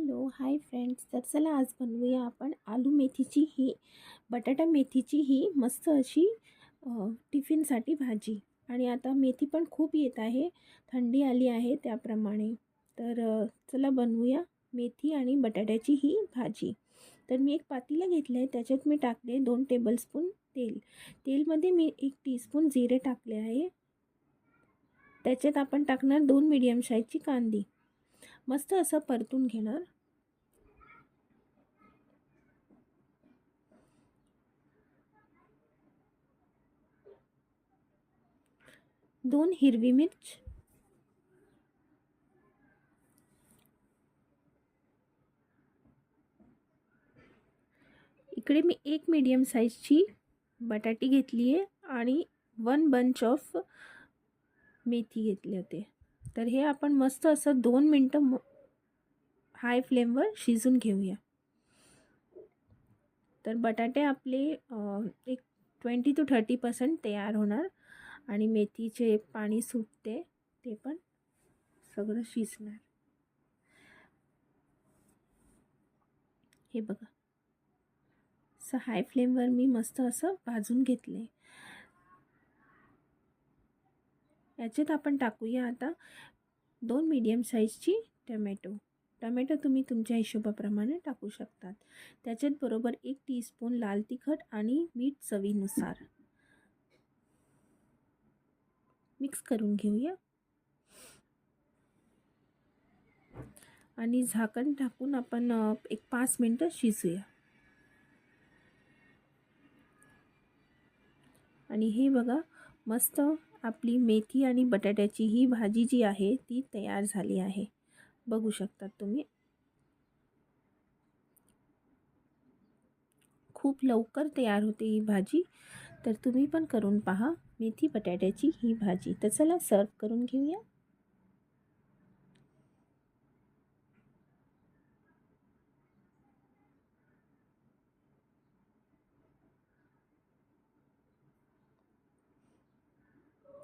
Hello hi friends. तर चला आज बनवूया आपण आलू मेथीची ही बटाटा मेथीची ही मस्त अशी टिफिनसाठी भाजी. आणि आता मेथी पण खूप येत आहे, थंडी आली आहे त्याप्रमाणे. तर चला बनवूया मेथी आणि बटाट्याची ही भाजी. तर मी एक पातेलं घेतलं आहे, त्याच्यात मी टाकले 2 टेबलस्पून तेल. तेलमध्ये मी 1 टीस्पून जिरे टाकले आहे. त्याच्यात आपण टाकणार 2 मीडियम साईजची कांदी. मस्त असं परतून घेणार. दोन हिरवी मिर्च, इकडे मी 1 मीडियम साईजची बटाटी घेतली आहे आणि 1 बंच ऑफ मेथी घेतले होते. तर हे आपण मस्त असं 2 मिनटं हाय फ्लेमवर शिजून घेऊया. तर बटाटे आपले एक 20 to 30% तयार होणार आणि मेथीचे पाणी सुटते ते पण सगळं शिजणार. हे बघा, असं हाय फ्लेमवर मी मस्त असं भाजून घेतले. याच्यात आपण टाकूया आता 2 मीडियम साईजची टमॅटो तुम्ही तुमच्या हिशोबाप्रमाणे टाकू शकतात. त्याच्यात बरोबर 1 टीस्पून लाल तिखट आणि मीठ चवीनुसार मिक्स करून घेऊया आणि झाकण टाकून आपण एक 5 मिनिटं शिजूया. आणि हे बघा, मस्त आपली मेथी आणि बटाट्याची ही भाजी जी आहे ती तयार झाली आहे. बघू शकतात तुम्ही. खूप लवकर तयार होते ही भाजी. तर तुम्ही पण करून पहा मेथी बटाट्याची ही भाजी. तर चला सर्व करून घेऊया.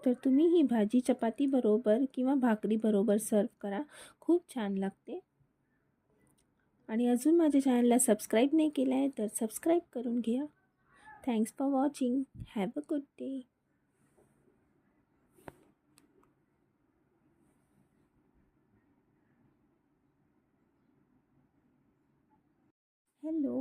तर तुम्ही ही भाजी चपाती बरोबर किंवा भाकरी बरोबर सर्व करा, खूप छान लागते. आणि अजून माझ्या चॅनलला सबस्क्राईब नाही केलं आहे तर सबस्क्राईब करून घ्या. Thanks for watching. Have a good day.